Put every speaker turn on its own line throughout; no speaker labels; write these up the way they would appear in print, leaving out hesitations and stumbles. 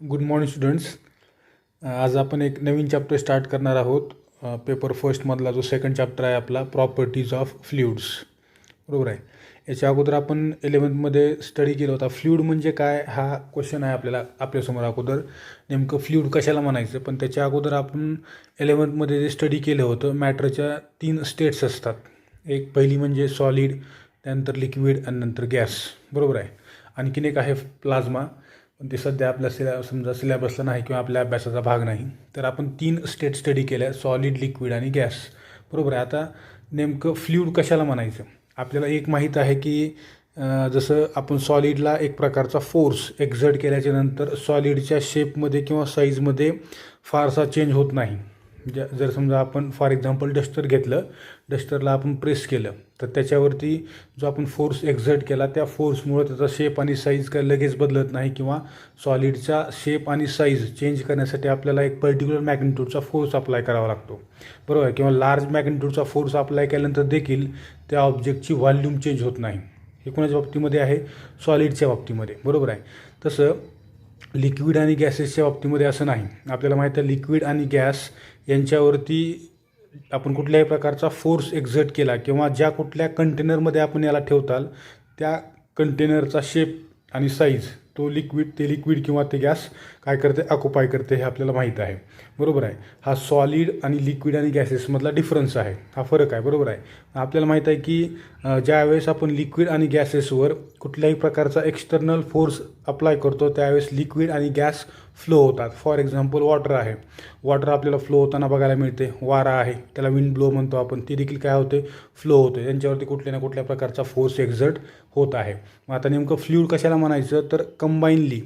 Good morning students. आज आपण एक नवीन चॅप्टर स्टार्ट करणार आहोत. पेपर फर्स्टमधला जो सेकंड चॅप्टर आहे आपला प्रॉपर्टीज ऑफ फ्लुइड्स. बरोबर आहे. याच्या अगोदर आपण 11th स्टडी केला होता. फ्लुइड म्हणजे काय हा क्वेश्चन आहे आपल्यासमोर अगोदर. नेमकं फ्लुइड कशाला म्हणायचं. पण त्याच्या अगोदर आपण 11th जे स्टडी केलं होतं मॅटरच्या 3 स्टेट्स असतात. एक पहिली म्हणजे सॉलिड, त्यानंतर लिक्विड आणि नंतर गॅस. बरोबर आहे. आणखीन एक आहे प्लाझ्मा, पण ते सध्या आपल्या समजा सिलेबसला नाही किंवा आपल्या अभ्यासाचा भाग नाही. तर आपण 3 स्टेट स्टडी केल्या, सॉलिड, लिक्विड आणि गॅस. बरोबर आहे. आता नेमकं फ्लुइड कशाला म्हणायचं. आपल्याला एक माहीत आहे की जसं आपण सॉलिडला एक प्रकारचा फोर्स एक्झर्ट केल्याच्यानंतर सॉलिडच्या शेपमध्ये किंवा साईजमध्ये फारसा चेंज होत नाही. जर समजा आपण फॉर एक्झाम्पल डस्टर घेतलं, डस्टरला आपण प्रेस केलं तर त्याच्यावरती जो आपण फोर्स एक्झर्ट केला त्या फोर्समुळे त्याचा शेप आणि साईज काय लगेच बदलत नाही, किंवा सॉलिडचा शेप आणि साईज चेंज करण्यासाठी आपल्याला एक पर्टिक्युलर मॅग्निट्यूडचा फोर्स अप्लाय करावा लागतो. बरोबर आहे. किंवा लार्ज मॅग्निट्यूडचा फोर्स अप्लाय केल्यानंतर देखील त्या ऑब्जेक्टची व्हॉल्यूम चेंज होत नाही. हे कोणाच्या बाबतीमध्ये आहे, सॉलिडच्या बाबतीमध्ये. बरोबर आहे. तसं लिक्विड आणि गॅसेसच्या बाबतीमध्ये असं नाही. आपल्याला माहीत आहे लिक्विड आणि गॅस यांच्यावरती आपण कुठल्याही प्रकारचा फोर्स एक्झर्ट केला किंवा ज्या कुठल्या कंटेनरमध्ये आपण याला ठेवताल त्या कंटेनरचा शेप आणि साईज ते लिक्विड किंवा ते गॅस काय करते, ऑक्युपाय करते, हे आपल्याला माहीत आहे. बरोबर आहे. हा सॉलिड आणि लिक्विड आणि गॅसेसमधला डिफरन्स आहे, हा फरक आहे. बरोबर आहे. आपल्याला माहीत आहे की ज्यावेळेस आपण लिक्विड आणि गॅसेसवर कुठल्याही प्रकारचा एक्सटर्नल फोर्स अप्लाय करतो त्यावेळेस लिक्विड आणि गॅस फ्लो होतात. फॉर एक्झाम्पल वॉटर आहे. वॉटर आपल्याला फ्लो होताना बघायला मिळते. वारा आहे, त्याला विंड ब्लो म्हणतो आपण, ते देखील काय होते, फ्लो होते. त्यांच्यावरती कुठल्या ना कुठल्या प्रकारचा फोर्स एक्झर्ट होत आहे. मग आता नेमकं फ्लुइड कशाला म्हणायचं, तर कंबाईनली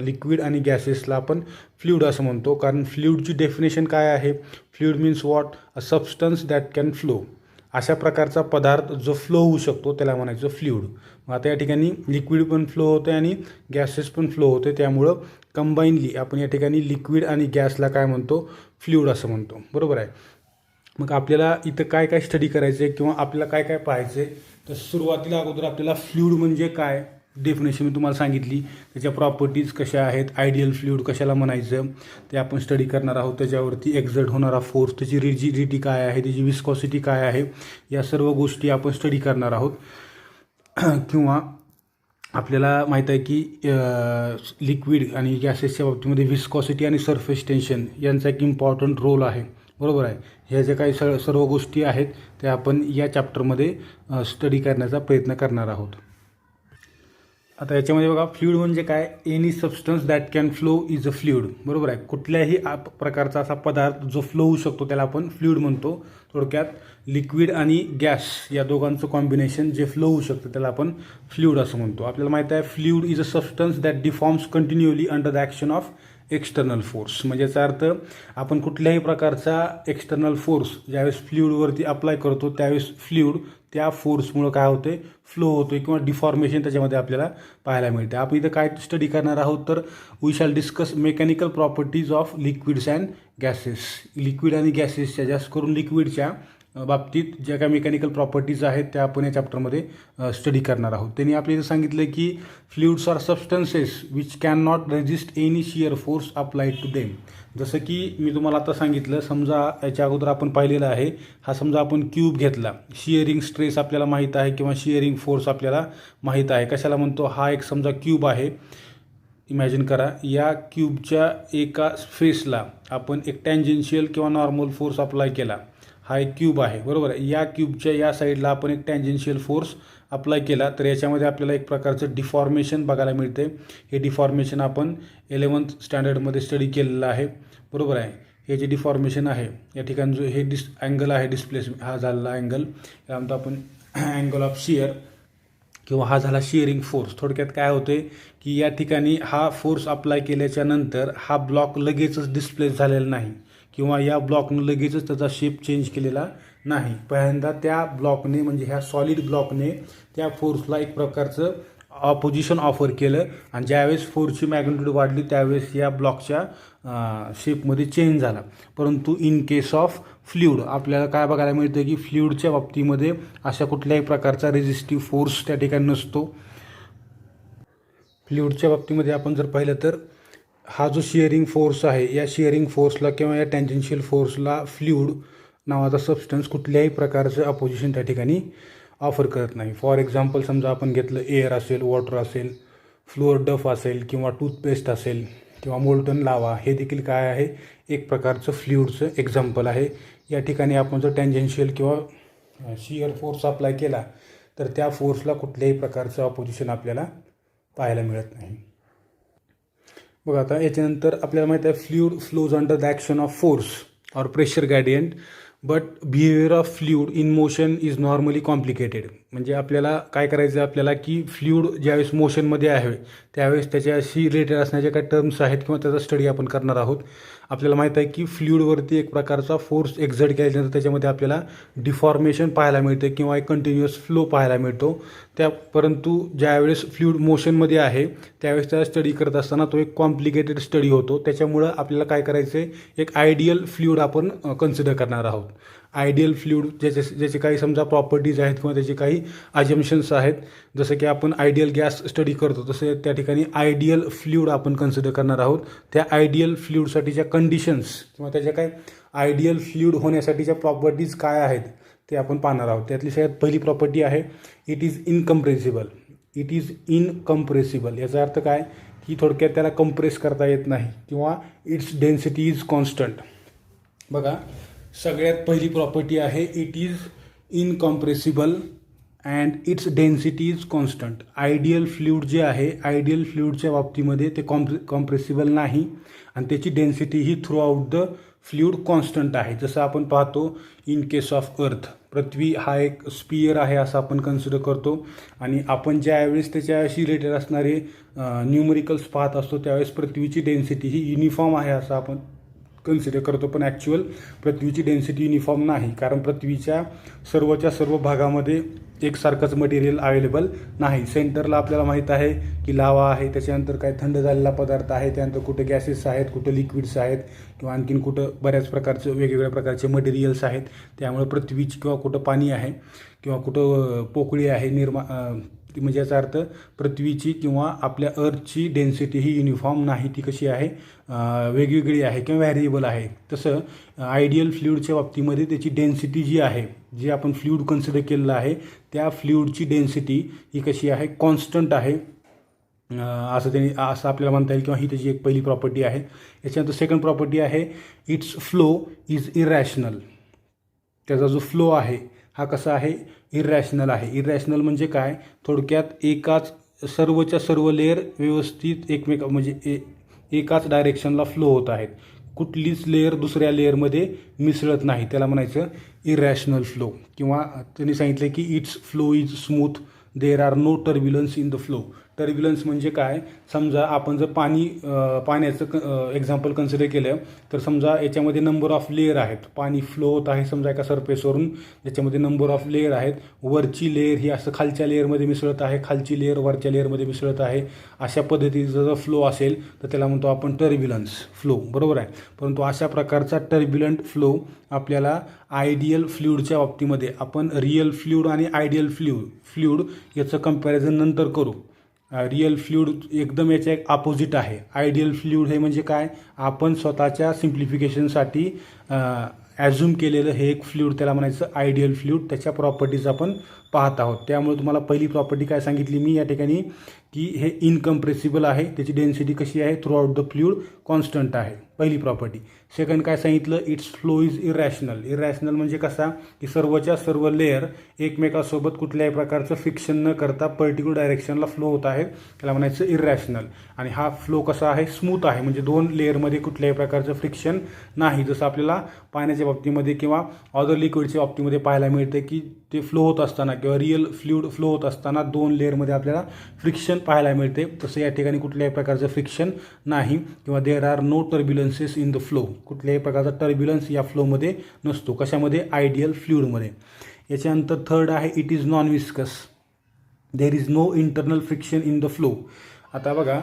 लिक्विड आणि गॅसेसला आपण फ्लुइड असं म्हणतो. कारण फ्लुइडची डेफिनेशन काय आहे, fluid means what, a substance that can flow. अशा प्रकारचा पदार्थ जो फ्लो होऊ शकतो त्याला म्हणायचं फ्लुइड. मग आता या ठिकाणी लिक्विड पण फ्लो होते आणि गॅसेस पण फ्लो होते, त्यामुळं कंबाईनली आपण या ठिकाणी लिक्विड आणि गॅसला काय म्हणतो, फ्लुइड असं म्हणतो. बरोबर आहे. मग आपल्याला इथं काय काय स्टडी करायचं आहे किंवा आपल्याला काय काय पाहायचं आहे, तर सुरुवातीला अगोदर आपल्याला फ्लुइड म्हणजे काय डेफिनेशन मी तुम्हाला सांगितली. त्याच्या प्रॉपर्टीज कशा आहेत, आयडियल फ्लुइड कशाला म्हणायचं ते आपण स्टडी करणार आहोत. त्याच्यावरती एक्झर्ट होणारा फोर्स, त्याची रिजिडिटी काय आहे, त्याची विस्कॉसिटी काय आहे, या सर्व गोष्टी आपण स्टडी करणार आहोत. किंवा आपल्याला माहीत आहे की लिक्विड आणि गॅसेसच्या बाबतीमध्ये विस्कॉसिटी आणि सरफेस टेन्शन यांचा एक इम्पॉर्टंट रोल आहे. बरोबर आहे. ह्या ज्या काही सर्व गोष्टी आहेत त्या आपण या चॅप्टरमध्ये स्टडी करण्याचा प्रयत्न करणार आहोत. आता याच्यामध्ये बघा, फ्लुइड म्हणजे काय, any substance that can flow is a fluid. बरोबर आहे. कुठल्याही प्रकारचा असा पदार्थ जो फ्लो होऊ शकतो त्याला आपण फ्लुइड म्हणतो. थोडक्यात लिक्विड आणि गॅस या दोघांचं कॉम्बिनेशन जे फ्लो होऊ शकतं त्याला आपण फ्लुइड असं म्हणतो. आपल्याला माहीत आहे fluid is a substance that deforms continually under the action of external force. म्हणजे याचा अर्थ आपण कुठल्याही प्रकारचा एक्सटर्नल फोर्स ज्यावेळेस फ्लुइडवरती अप्लाय करतो त्यावेळेस फ्लुइड त्या फोर्समुळं काय होते, फ्लो होतो किंवा डिफॉर्मेशन त्याच्यामध्ये आपल्याला पाहायला मिळते. आपण इथं काय स्टडी करणार आहोत, तर we shall discuss mechanical properties of liquids and gases. Liquid आणि गॅसेसच्या, जास्त करून लिक्विडच्या बाबतीत ज्या काही मेकॅनिकल प्रॉपर्टीज आहेत त्या आपण या चॅप्टरमध्ये स्टडी करणार आहोत. त्यांनी आपल्याला सांगितलं की fluids are substances which can not resist any shear force applied to them. जसं की मी तुम्हाला आता सांगितलं, समजा याच्या अगोदर आपण पाहिलेलं आहे, हा समजा आपण क्यूब घेतला, शिअरिंग स्ट्रेस आपल्याला माहीत आहे किंवा शिअरिंग फोर्स आपल्याला माहीत आहे. कशाला म्हणतो, हा एक समजा क्यूब आहे. इमॅजिन करा, या क्यूबच्या एका फेसला आपण एक टँजेन्शियल किंवा नॉर्मल फोर्स अप्लाय केला. हा एक क्यूब आहे. बरोबर आहे. या क्यूबच्या या साईडला आपण एक टँजेन्शियल फोर्स अप्लाय केला तर याच्यामध्ये आपल्याला एक प्रकारचं डिफॉर्मेशन बघायला मिळते. हे डिफॉर्मेशन आपण 11th स्टँडर्डमध्ये स्टडी केलेलं आहे. बरोबर आहे. हे जे डिफॉर्मेशन आहे या ठिकाणी जो हे अँगल आहे डिस्प्लेसमेंट, हा झालेला अँगल याला म्हणतो आपण अँगल ऑफ शिअर किंवा हा झाला शिअरिंग फोर्स. थोडक्यात काय होते की या ठिकाणी हा फोर्स अप्लाय केल्याच्या नंतर हा ब्लॉक लगेचच डिस्प्लेस झालेला नाही किंवा या ब्लॉकनं लगेचच त्याचा शेप चेंज केलेला नाही. पहिल्यांदा त्या ब्लॉकने म्हणजे ह्या सॉलिड ब्लॉकने त्या फोर्सला एक प्रकारचं ऑपोजिशन ऑफर केलं आणि ज्यावेळेस फोर्सची मॅग्निट्यूड वाढली त्यावेळेस या ब्लॉकच्या शेपमध्ये चेंज झाला. परंतु इन केस ऑफ फ्लुइड आपल्याला काय बघायला मिळतं की फ्लुइडच्या बाबतीमध्ये अशा कुठल्याही प्रकारचा रेझिस्टिव्ह फोर्स त्या ठिकाणी नसतो. फ्लुइडच्या बाबतीमध्ये आपण जर पाहिलं तर हा जो शिअरिंग फोर्स आहे, या शिअरिंग फोर्सला किंवा या टँजेन्शियल फोर्सला फ्लूइड नावाचा सबस्टन्स कुठल्याही प्रकारचं अपोजिशन त्या ठिकाणी ऑफर करत नाही. फॉर एक्झाम्पल समजा आपण घेतलं एअर असेल, वॉटर असेल, फ्लोअर डफ असेल किंवा टूथपेस्ट असेल किंवा मोल्टन लावा, हे देखील काय आहे, एक प्रकारचं फ्लुइडचं एक्झाम्पल आहे. या ठिकाणी आपण जर टँजेन्शियल किंवा शिअर फोर्स अप्लाय केला तर त्या फोर्सला कुठल्याही प्रकारचं अपोजिशन आपल्याला पाहायला मिळत नाही. बघा आता याच्यानंतर आपल्याला माहीत आहे fluid flows under the action of force और pressure gradient but behaviour of fluid in motion is normally complicated. म्हणजे आपल्याला काय करायचं आहे, आपल्याला की फ्लुइड ज्यावेळेस मोशनमध्ये आहे त्यावेळेस त्याच्याशी रिलेटेड असण्याचे काही टर्म्स आहेत किंवा त्याचा स्टडी आपण करणार आहोत. आपल्याला माहीत आहे की फ्लुइडवरती एक प्रकारचा फोर्स एक्झर्ट केल्यानंतर त्याच्यामध्ये आपल्याला डिफॉर्मेशन पाहायला मिळते किंवा एक कंटिन्युअस फ्लो पाहायला मिळतो. परंतु ज्यावेळेस फ्लुइड मोशनमध्ये आहे त्यावेळेस त्याला स्टडी करत असताना तो एक कॉम्प्लिकेटेड स्टडी होतो. त्याच्यामुळं आपल्याला काय करायचं आहे, एक आयडियल फ्लुइड आपण कन्सिडर करणार आहोत. आयडियल फ्लुइड ज्याचे काही समजा प्रॉपर्टीज आहेत किंवा त्याचे काही अजम्पशन्स आहेत, जसं की आपण आयडियल गॅस स्टडी करतो तसं त्या ठिकाणी आयडियल फ्लुइड आपण कन्सिडर करणार आहोत. त्या आयडियल फ्लुइडसाठीच्या कंडिशन्स किंवा त्याच्या काय आयडियल फ्लुइड होण्यासाठीच्या प्रॉपर्टीज काय आहेत ते आपण पाहणार आहोत. त्यातली सगळ्यात पहिली प्रॉपर्टी आहे it is incompressible. It is incompressible याचा अर्थ काय, की थोडक्यात त्याला कंप्रेस करता येत नाही किंवा इट्स डेन्सिटी इज कॉन्स्टंट. बघा सगळ्यात पहिली प्रॉपर्टी आहे it is incompressible and it's density is constant. Ideal fluid जे आहे, आयडियल फ्लुइडच्या बाबतीमध्ये ते कॉम्प्रेसिबल नाही आणि त्याची density he through out the fluid constant आहे. जसं आपण पाहतो इन केस ऑफ अर्थ, पृथ्वी हा एक स्पियर आहे असं आपण कन्सिडर करतो आणि आपण ज्यावेळेस त्याच्याशी रिलेटेड असणारे न्यूमरिकल्स पाहत असतो त्यावेळेस पृथ्वीची डेन्सिटी ही युनिफॉर्म आहे असं आपण कन्सिडर करतो. पण ॲक्च्युअल पृथ्वीची डेन्सिटी युनिफॉर्म नाही, कारण पृथ्वीच्या सर्वच्या सर्व भागामध्ये एकसारखंच मटेरियल अवेलेबल नाही. सेंटरला आपल्याला माहीत आहे की लावा आहे, त्याच्यानंतर काय थंड झालेला पदार्थ आहे, त्यानंतर कुठं गॅसेस आहेत, कुठं लिक्विड्स आहेत किंवा आणखीन कुठं बऱ्याच प्रकारचे वेगवेगळ्या प्रकारचे मटेरियल्स आहेत. त्यामुळे पृथ्वीची किंवा कुठं पाणी आहे किंवा कुठं पोकळी आहे म्हणजे याचा अर्थ पृथ्वीची किंवा आपल्या अर्थची डेन्सिटी ही युनिफॉर्म नाही, ती कशी आहे, वेगवेगळी आहे किंवा व्हॅरिएबल आहे. तसं आयडियल फ्लुइडच्या बाबतीमध्ये त्याची डेन्सिटी जी आहे, जी आपण फ्लुइड कन्सिडर केलेलं आहे त्या फ्लुइडची डेन्सिटी ही कशी आहे, कॉन्स्टंट आहे असं आपल्याला म्हणता येईल किंवा ही त्याची एक पहिली प्रॉपर्टी आहे. याच्यानंतर सेकंड प्रॉपर्टी आहे इट्स फ्लो इज इरॅशनल. त्याचा जो फ्लो आहे हा कसा आहे, इरॅशनल आहे. इरॅशनल म्हणजे काय, थोडक्यात एकाच सर्वच्या सर्व लेअर व्यवस्थित म्हणजे एकाच डायरेक्शनला फ्लो होत आहेत, कुठलीच लेअर दुसऱ्या लेअरमध्ये मिसळत नाही, त्याला म्हणायचं इरॅशनल फ्लो. किंवा त्यांनी सांगितलं की it's flow is smooth, there are no turbulence in the flow. Turbulence म्हणजे काय, समजा आपण जर पाण्याचं एक्झाम्पल कन्सिडर केलं तर समजा याच्यामध्ये नंबर ऑफ लेअर आहेत, पाणी फ्लो होत आहे समजा एका सरफेसवरून, ज्याच्यामध्ये नंबर ऑफ लेअर आहेत, वरची लेअर ही असं खालच्या लेअरमध्ये मिसळत आहे, खालची लेअर वरच्या लेअरमध्ये मिसळत आहे, अशा पद्धतीचा जर फ्लो असेल तर त्याला म्हणतो आपण टर्ब्युलन्स फ्लो, बरोबर आहे. परंतु अशा प्रकारचा टर्ब्युलंट फ्लो आपल्याला आयडियल फ्लुइडच्या बाबतीमध्ये, आपण रिअल फ्लुइड आणि आयडियल फ्लुइड याचं कंपॅरिझन नंतर करू. रिअल फ्लुइड एकदम याच्या एक अपोजिट आहे. आयडियल फ्लुइड हे म्हणजे काय, आपण स्वतःच्या सिम्प्लिफिकेशनसाठी ॲझ्युम केलेलं हे एक फ्लुइड, त्याला म्हणायचं आयडियल फ्लुइड. त्याच्या प्रॉपर्टीज आपण पाहत आहोत. त्यामुळे तुम्हाला पहिली प्रॉपर्टी काय सांगितली मी या ठिकाणी, की हे इनकम्प्रेसिबल आहे, त्याची डेन्सिटी कशी आहे, through out the fluid constant आहे, पहिली प्रॉपर्टी. सेकंड काय सांगितलं, it's flow is irrational. Irrational म्हणजे कसा, की सर्वच्या सर्व लेअर एकमेकासोबत कुठल्याही प्रकारचं फ्रिक्शन न करता पर्टिक्युलर डायरेक्शनला फ्लो होत आहे, त्याला म्हणायचं इरॅशनल. आणि हा फ्लो कसा आहे, स्मूथ आहे, म्हणजे दोन लेअरमध्ये कुठल्याही प्रकारचं फ्रिक्शन नाही. जसं आपल्याला पाण्याच्या बाबतीमध्ये किंवा अदर लिक्विडच्या बाबतीमध्ये पाहायला मिळतं की ते फ्लो होत असताना किंवा रिअल फ्लुइड फ्लो होत असताना दोन लेअरमध्ये आपल्याला फ्रिक्शन पाहायला मिळते. तसं या ठिकाणी कुठल्याही प्रकारचं फ्रिक्शन नाही किंवा there are no turbulences in the flow. कुठल्याही प्रकारचा टर्ब्युलन्स या फ्लोमध्ये नसतो. कशामध्ये, आयडियल फ्लुइडमध्ये. याच्यानंतर थर्ड आहे it is non viscous. There is no internal friction in the flow. आता बघा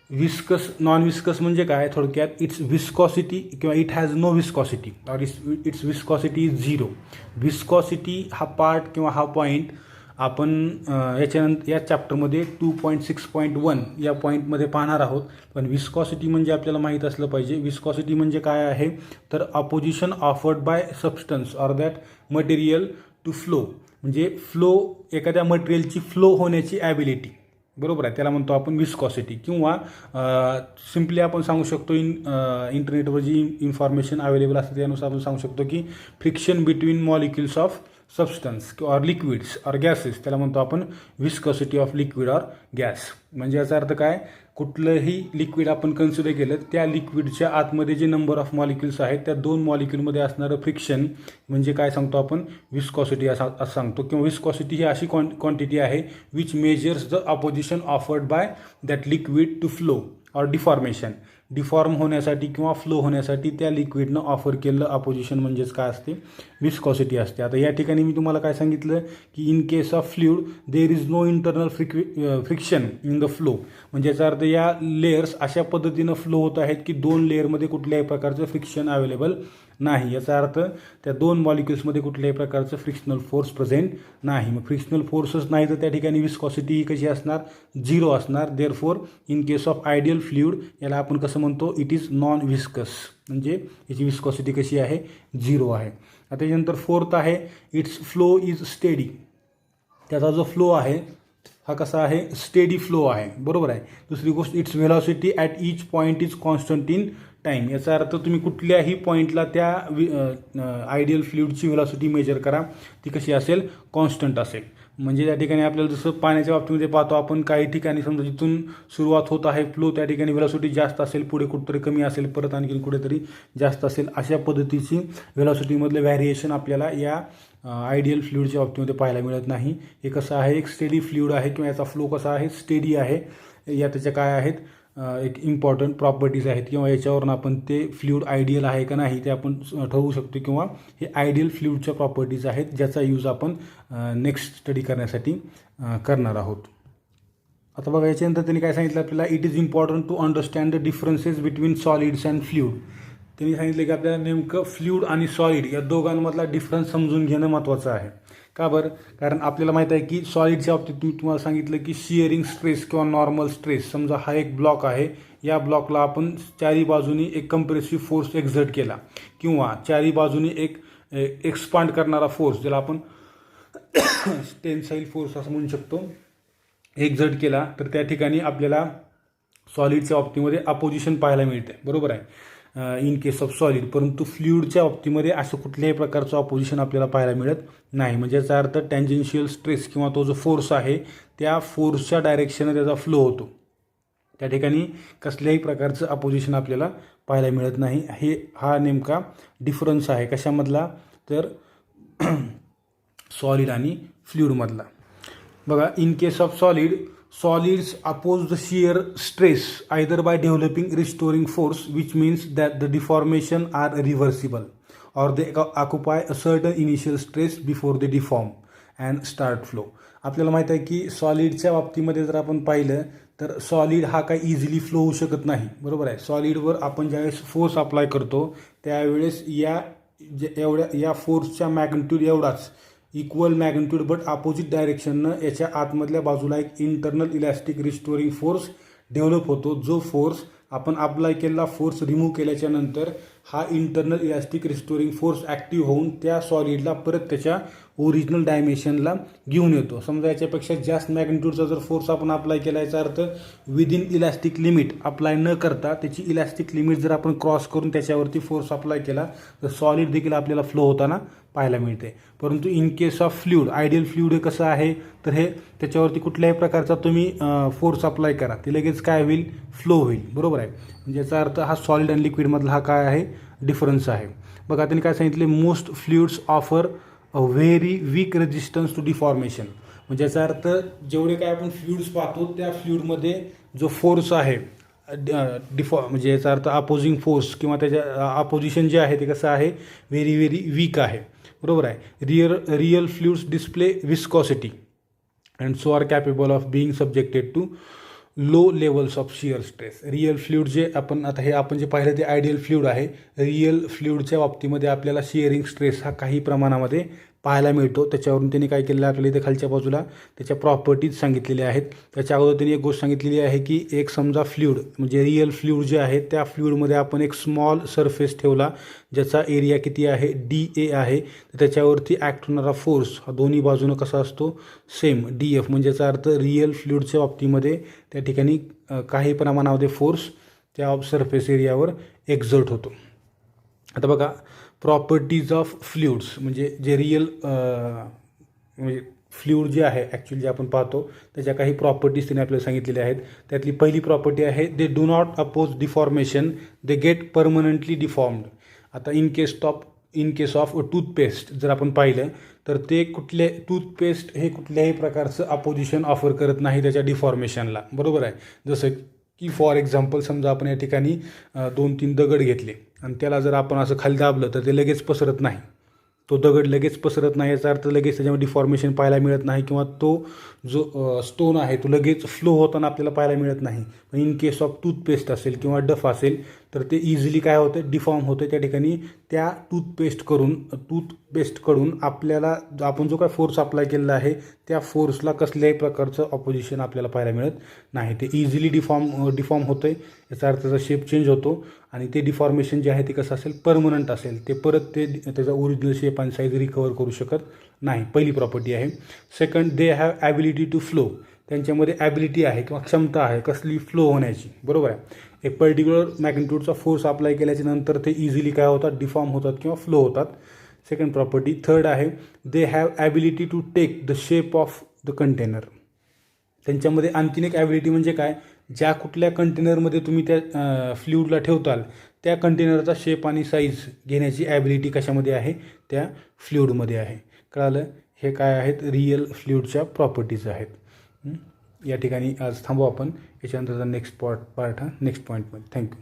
विस्कस, नॉन विस्कस म्हणजे काय, थोडक्यात इट्स विस्कॉसिटी किंवा इट हॅज नो विस्कॉसिटी और it's viscosity is zero. Viscosity हा पार्ट किंवा हा पॉईंट आपण याच्यानंतर या चॅप्टरमध्ये 2.6.1 या पॉईंटमध्ये पाहणार आहोत. पण विस्कॉसिटी म्हणजे आपल्याला माहीत असलं पाहिजे. विस्कॉसिटी म्हणजे काय आहे, तर opposition offered by substance or that material to flow, म्हणजे फ्लो एखाद्या मटेरियलची फ्लो होण्याची ॲबिलिटी, बरोबर आहे, त्याला म्हणतो आपण विस्कॉसिटी. किंवा सिम्पली आपण सांगू शकतो इंटरनेटवर जी इन्फॉर्मेशन अवेलेबल असते त्यानुसार आपण सांगू शकतो की friction between molecules of substance or liquids or gases, त्याला म्हणतो आपण viscosity of liquid or gas. म्हणजे याचा अर्थ काय, कुठलंही लिक्विड आपण कन्सिडर केलं त्या लिक्विडच्या आतमध्ये जे नंबर ऑफ मॉलिक्युल्स आहेत त्या दोन मॉलिक्युलमध्ये असणारं फ्रिक्शन म्हणजे काय सांगतो आपण, विस्कॉसिटी असं सांगतो. किंवा विस्कॉसिटी ही अशी क्वांटिटी आहे which measures the opposition offered by that liquid to flow or deformation. Deform होण्यासाठी किंवा फ्लो होण्यासाठी त्या लिक्विडनं ऑफर केलेलं अपोजिशन म्हणजेच काय असते, विस्कॉसिटी असते. आता या ठिकाणी मी तुम्हाला काय सांगितलं की in case of fluid there is no internal friction in the flow. म्हणजे याचा अर्थ या लेयर्स अशा पद्धतीनं फ्लो होत आहेत की दोन लेअरमध्ये कुठल्याही प्रकारचं फ्रिक्शन अवेलेबल नाही. याचा अर्थ त्या दोन मॉलिक्युल्समध्ये कुठल्याही प्रकारचं फ्रिक्शनल फोर्स प्रेझेंट नाही. मग फ्रिक्शनल फोर्सच नाही तर त्या ठिकाणी विस्कॉसिटी कशी असणार, झिरो असणार. Therefore in case of ideal fluid याला आपण कसं म्हणतो, इट इज नॉन विस्कस, म्हणजे याची विस्कॉसिटी कशी आहे, झिरो आहे. आता त्याच्यानंतर फोर्थ आहे इट्स फ्लो इज स्टेडी. त्याचा जो फ्लो आहे हा कसा आहे, स्टेडी फ्लो आहे, बरोबर आहे. दुसरी गोष्ट it's velocity at each point is constant in time. याचा अर्थ तुम्ही कुठल्याही पॉईंटला त्या आयडियल फ्लुइडची व्हेलॉसिटी मेजर करा, ती कशी असेल, कॉन्स्टंट असेल. म्हणजे त्या ठिकाणी आपल्याला जसं पाण्याच्या बाबतीमध्ये पाहतो आपण, काही ठिकाणी समजा जिथून सुरुवात होत आहे फ्लो त्या ठिकाणी व्हेलॉसिटी जास्त असेल, पुढे कुठेतरी कमी असेल, परत आणखी कुठेतरी जास्त असेल. अशा पद्धतीची व्हेलॉसिटीमधलं व्हॅरिएशन आपल्याला या आयडियल फ्लुइडच्या बाबतीमध्ये पाहायला मिळत नाही. हे कसं आहे, एक स्टेडी फ्लुइड आहे किंवा याचा फ्लो कसा आहे, स्टेडी आहे. या त्याच्या काय आहेत, एक इम्पॉर्टंट प्रॉपर्टीज आहेत किंवा याच्यावरून आपण ते फ्लुइड आयडियल आहे का नाही ते आपण ठरवू शकतो. किंवा हे आयडियल फ्लुइडच्या प्रॉपर्टीज आहेत ज्याचा यूज आपण नेक्स्ट स्टडी करण्यासाठी करणार आहोत. आता बघा याच्यानंतर त्यांनी काय सांगितलं आपल्याला, it is important to understand the differences between solids and fluid. त्यांनी सांगितलं की आपल्याला नेमकं फ्लुइड आणि सॉलिड या दोघांमधला डिफरन्स समजून घेणं महत्त्वाचं आहे. का बरं, कारण आपल्याला माहीत आहे की सॉलिडच्या बाबतीत मी तुम्हाला सांगितलं की शिअरिंग स्ट्रेस किंवा नॉर्मल स्ट्रेस, समजा हा एक ब्लॉक आहे, या ब्लॉकला आपण चारी बाजूनी एक कंप्रेसिव्ह फोर्स एक्झर्ट केला किंवा चारी बाजूनी एक एक्सपांड करणारा फोर्स ज्याला आपण टेन्साईल फोर्स असं म्हणू शकतो, एक्झर्ट केला, तर त्या ठिकाणी आपल्याला सॉलिडच्या बाबतीमध्ये अपोजिशन पाहायला मिळते, बरोबर आहे, इन केस ऑफ सॉलिड. परंतु फ्लुइडच्या बाबतीमध्ये असं कुठल्याही प्रकारचं अपोजिशन आपल्याला पाहायला मिळत नाही. म्हणजे याचा अर्थ टँजेन्शियल स्ट्रेस किंवा तो जो फोर्स आहे त्या फोर्सच्या डायरेक्शनने त्याचा फ्लो होतो, त्या ठिकाणी कसल्याही प्रकारचं अपोजिशन आपल्याला पाहायला मिळत नाही. हा नेमका डिफरन्स आहे कशामधला, तर सॉलिड आणि फ्लुइडमधला. बघा, in case of solids oppose the shear stress either by developing restoring force, which means that the deformation are reversible, or they occupy a certain initial stress before they deform and start flow. आपल्याला माहित आहे की सॉलिडच्या बाबतीमध्ये जर आपण पाहिलं तर solid हा काही इझिली फ्लो होऊ शकत नाही, बरोबर आहे. सॉलिडवर आपण ज्यावेळेस फोर्स अप्लाय करतो त्यावेळेस या फोर्सच्या मॅग्निट्यूड एवढाच, इक्वल मॅग्निट्यूड बट अपोजिट डायरेक्शननं याच्या आतमधल्या बाजूला एक internal elastic restoring force develop होतो. जो फोर्स आपण अप्लाय केलेला फोर्स रिमूव्ह केल्याच्या नंतर हा internal elastic restoring force active होऊन त्या सॉलिडला परत त्याच्या ओरिजिनल डायमेन्शनला घेऊन येतो. समजा याच्यापेक्षा जास्त मॅग्निट्यूडचा जर फोर्स आपण अप्लाय केला, याचा अर्थ विदिन इलॅस्टिक लिमिट अप्लाय न करता त्याची इलॅस्टिक लिमिट जर आपण क्रॉस करून त्याच्यावरती फोर्स अप्लाय केला तर सॉलिड देखील आपल्याला फ्लो होताना पाहायला मिळते. परंतु in case of fluid, ideal fluid हे कसं आहे, तर हे त्याच्यावरती कुठल्याही प्रकारचा तुम्ही फोर्स अप्लाय करा ते लगेच काय होईल, फ्लो होईल, बरोबर आहे. म्हणजे याचा अर्थ हा सॉलिड आणि लिक्विडमधला हा काय आहे, डिफरन्स आहे. बघा त्यांनी काय सांगितले, most fluids offer a very weak resistance to deformation. म्हणजे याचा अर्थ जेवढे काय आपण फ्लुइड्स पाहतो त्या फ्लुइडमध्ये जो फोर्स आहे म्हणजे याचा अर्थ अपोजिंग फोर्स किंवा त्याच्या अपोजिशन जे आहे ते कसं आहे, व्हेरी वीक आहे, बरोबर आहे. Real fluids display viscosity and so are capable of being subjected to low levels of shear stress. Real fluid जे आपण जे पाहिलं ते आयडियल फ्लुइड आहे. रिअल फ्लुइडच्या बाबतीमध्ये आपल्याला शिअरिंग स्ट्रेस हा काही प्रमाणामध्ये पाहायला मिळतो. त्याच्यावरून त्यांनी काय केलेलं आहे आपल्याला इथे खालच्या बाजूला त्याच्या प्रॉपर्टीज सांगितलेल्या आहेत. त्याच्या अगोदर त्यांनी एक गोष्ट सांगितलेली आहे की एक समजा फ्लुइड म्हणजे रिअल फ्लुइड जे आहे त्या फ्लुइडमध्ये आपण एक स्मॉल सरफेस ठेवला ज्याचा एरिया किती आहे DA आहे. तर त्याच्यावरती ॲक्ट होणारा फोर्स हा दोन्ही बाजूनं कसा असतो सेम DF म्हणजे याचा अर्थ रिअल फ्लुइडच्या बाबतीमध्ये त्या ठिकाणी काही प्रमाणामध्ये फोर्स त्या सरफेस एरियावर एक्झर्ट होतो. आता बघा प्रॉपर्टीज ऑफ फ्लुइड्स म्हणजे जे रिअल म्हणजे फ्लुइड जे आहे ॲक्च्युली जे आपण पाहतो त्याच्या काही प्रॉपर्टीज त्यांनी आपल्याला सांगितलेल्या आहेत. त्यातली पहिली प्रॉपर्टी आहे they do not oppose deformation they get permanently deformed. आता इन केस ऑफ टूथपेस्ट जर आपण पाहिलं तर ते टूथपेस्ट हे कुठल्याही प्रकारचं अपोजिशन ऑफर करत नाही त्याच्या डिफॉर्मेशनला. बरोबर आहे. जसं की फॉर एक्झाम्पल समजा आपण या ठिकाणी 2-3 दगड घेतले आणि त्याला जर आपण असं खाली दाबलं तर ते लगेच पसरत नाही. तो दगड लगेच पसरत नाही याचा अर्थ लगेच त्याच्यामध्ये डिफॉर्मेशन पाहायला मिळत नाही किंवा तो जो स्टोन आहे तो लगेच फ्लो होताना आपल्याला पाहायला मिळत नाही. पण इन केस ऑफ टूथपेस्ट असेल किंवा डफ असेल तर ते इझिली काय होतं डिफॉर्म होतं. त्या ठिकाणी त्या टूथपेस्टकडून आपल्याला आपण जो काय फोर्स अप्लाय केलेला आहे त्या फोर्सला कसल्याही प्रकारचं ऑपोजिशन आपल्याला पाहायला मिळत नाही. ते इझिली डिफॉर्म होतं आहे. याचा अर्थ त्याचा शेप चेंज होतो आणि ते डिफॉर्मेशन जे आहे ते कसं असेल परमनंट असेल. ते परत त्याचा ओरिजिनल शेप आणि साईज रिकवर करू शकत नाही. पहिली प्रॉपर्टी आहे. Second they have ability to flow. त्यांच्यामध्ये ॲबिलिटी आहे किंवा क्षमता आहे कसली फ्लो होण्याची. बरोबर आहे. एक पर्टिक्युलर मॅग्निट्यूडचा फोर्स अप्लाय केल्याच्या नंतर ते इझिली काय होतात डिफॉर्म होतात किंवा फ्लो होतात. Second property. थर्ड आहे they have ability to take the shape of the container. त्यांच्यामध्ये आणखीन एक ॲबिलिटी म्हणजे काय ज्या कुठल्या कंटेनरमध्ये तुम्ही त्या फ्लुइडला ठेवताल त्या कंटेनरचा शेप आणि साईज घेण्याची ॲबिलिटी कशामध्ये आहे त्या फ्लुइडमध्ये आहे. कळालं. हे काय आहेत रिअल फ्लुइडच्या प्रॉपर्टीज आहेत. या ठिकाणी आज थांबू आपण. याच्यानंतरचा नेक्स्ट पार्ट हा नेक्स्ट पॉईंटमध्ये. थँक्यू.